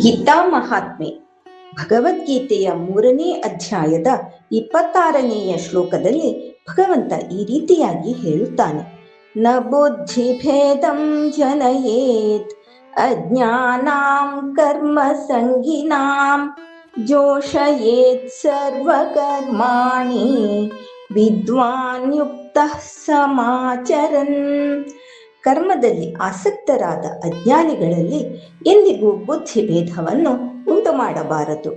ಗೀತಾ ಮಹಾತ್ಮೆ ಭಗವದ್ಗೀತೆಯ 3ನೇ ಅಧ್ಯಾಯದ 26ನೆಯ ಶ್ಲೋಕದಲ್ಲಿ ಭಗವಂತ ಈ ರೀತಿಯಾಗಿ ಹೇಳುತ್ತಾನೆ. ನ ಬುದ್ಧಿಭೇದಂ ಜನಯೇತ್ ಅಜ್ಞಾನಾಂ ಕರ್ಮ ಸಂಗಿನಾಂ ಜೋಷಯೇತ್ ಸರ್ವಕರ್ಮಾಣಿ ವಿದ್ವಾನ್ ಯುಕ್ತಃ ಸಮಾಚರನ್. ಕರ್ಮದಲ್ಲಿ ಆಸಕ್ತರಾದ ಅಜ್ಞಾನಿಗಳಲ್ಲಿ ಎಂದಿಗೂ ಬುದ್ಧಿಭೇದವನ್ನು ಉಂಟು ಮಾಡಬಾರದು.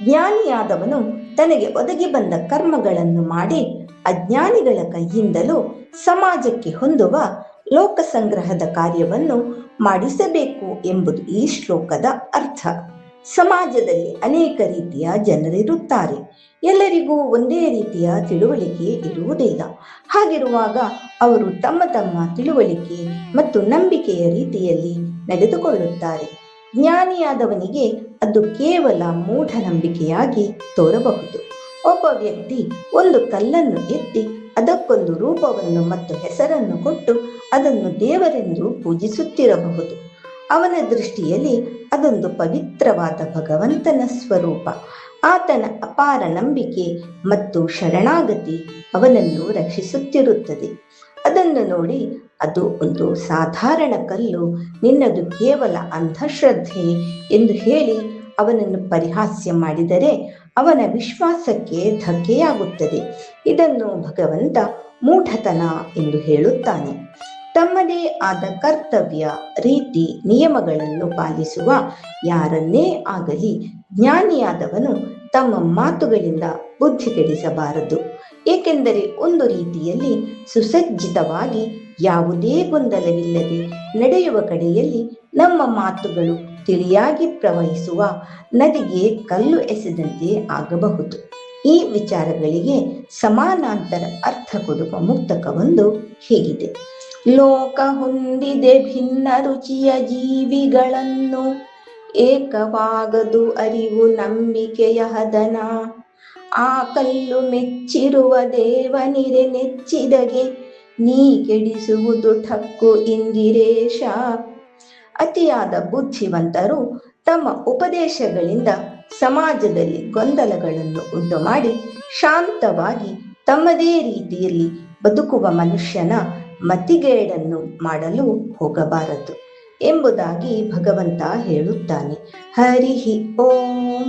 ಜ್ಞಾನಿಯಾದವನು ತನಗೆ ಒದಗಿ ಬಂದ ಕರ್ಮಗಳನ್ನು ಮಾಡಿ ಅಜ್ಞಾನಿಗಳ ಕೈಯಿಂದಲೂ ಸಮಾಜಕ್ಕೆ ಹೊಂದುವ ಲೋಕ ಸಂಗ್ರಹದ ಕಾರ್ಯವನ್ನು ಮಾಡಿಸಬೇಕು ಎಂಬುದು ಈ ಶ್ಲೋಕದ ಅರ್ಥ. ಸಮಾಜದಲ್ಲಿ ಅನೇಕ ರೀತಿಯ ಜನರಿರುತ್ತಾರೆ. ಎಲ್ಲರಿಗೂ ಒಂದೇ ರೀತಿಯ ತಿಳುವಳಿಕೆ ಇರುವುದಿಲ್ಲ. ಹಾಗಿರುವಾಗ ಅವರು ತಮ್ಮ ತಮ್ಮ ತಿಳುವಳಿಕೆ ಮತ್ತು ನಂಬಿಕೆಯ ರೀತಿಯಲ್ಲಿ ನಡೆದುಕೊಳ್ಳುತ್ತಾರೆ. ಜ್ಞಾನಿಯಾದವನಿಗೆ ಅದು ಕೇವಲ ಮೂಢನಂಬಿಕೆಯಾಗಿ ತೋರಬಹುದು. ಒಬ್ಬ ವ್ಯಕ್ತಿ ಒಂದು ಕಲ್ಲನ್ನು ಎತ್ತಿ ಅದಕ್ಕೊಂದು ರೂಪವನ್ನು ಮತ್ತು ಹೆಸರನ್ನು ಕೊಟ್ಟು ಅದನ್ನು ದೇವರೆಂದು ಪೂಜಿಸುತ್ತಿರಬಹುದು. ಅವನ ದೃಷ್ಟಿಯಲ್ಲಿ ಅದೊಂದು ಪವಿತ್ರವಾದ ಭಗವಂತನ ಸ್ವರೂಪ. ಆತನ ಅಪಾರ ನಂಬಿಕೆ ಮತ್ತು ಶರಣಾಗತಿ ಅವನನ್ನು ರಕ್ಷಿಸುತ್ತಿರುತ್ತದೆ. ಅದನ್ನು ನೋಡಿ ಅದು ಒಂದು ಸಾಧಾರಣ ಕಲ್ಲು, ನಿನ್ನದು ಕೇವಲ ಅಂಧಶ್ರದ್ಧೆ ಎಂದು ಹೇಳಿ ಅವನನ್ನು ಪರಿಹಾಸ್ಯ ಮಾಡಿದರೆ ಅವನ ವಿಶ್ವಾಸಕ್ಕೆ ಧಕ್ಕೆಯಾಗುತ್ತದೆ. ಇದನ್ನು ಭಗವಂತ ಮೂಢತನ ಎಂದು ಹೇಳುತ್ತಾನೆ. ತಮ್ಮದೇ ಆದ ಕರ್ತವ್ಯ, ರೀತಿ, ನಿಯಮಗಳನ್ನು ಪಾಲಿಸುವ ಯಾರನ್ನೇ ಆಗಲಿ ಜ್ಞಾನಿಯಾದವನು ತಮ್ಮ ಮಾತುಗಳಿಂದ ಬುದ್ಧಿ ಕೆಡಿಸಬಾರದು. ಏಕೆಂದರೆ ಒಂದು ರೀತಿಯಲ್ಲಿ ಸುಸಜ್ಜಿತವಾಗಿ ಯಾವುದೇ ಗೊಂದಲವಿಲ್ಲದೆ ನಡೆಯುವ ಕಡೆಯಲ್ಲಿ ನಮ್ಮ ಮಾತುಗಳು ತಿಳಿಯಾಗಿ ಪ್ರವಹಿಸುವ ನದಿಗೆ ಕಲ್ಲು ಎಸೆದಂತೆ ಆಗಬಹುದು. ಈ ವಿಚಾರಗಳಿಗೆ ಸಮಾನಾಂತರ ಅರ್ಥ ಕೊಡುವ ಮುಕ್ತಕವೊಂದು ಹೀಗಿದೆ. ಲೋಕ ಹೊಂದಿದೆ ಭಿನ್ನ ರುಚಿಯ ಜೀವಿಗಳನ್ನು, ಏಕವಾಗದು ಅರಿವು ನಂಬಿಕೆಯ ಹದನ. ಆ ಕಲ್ಲು ಮೆಚ್ಚಿರುವ ದೇವನಿರೆ ನೆಚ್ಚಿದಗೆ, ನೀ ಕೆಡಿಸುವುದು ಠಕ್ಕು ಇಂದಿರೇಶ. ಅತಿಯಾದ ಬುದ್ಧಿವಂತರು ತಮ್ಮ ಉಪದೇಶಗಳಿಂದ ಸಮಾಜದಲ್ಲಿ ಗೊಂದಲಗಳನ್ನು ಉಂಟು ಮಾಡಿ ಶಾಂತವಾಗಿ ತಮ್ಮದೇ ರೀತಿಯಲ್ಲಿ ಬದುಕುವ ಮನುಷ್ಯನ ಮತಿಗೇಡನ್ನು ಮಾಡಲು ಹೋಗಬಾರದು ಎಂಬುದಾಗಿ ಭಗವಂತ ಹೇಳುತ್ತಾನೆ. ಹರಿ ಓಂ.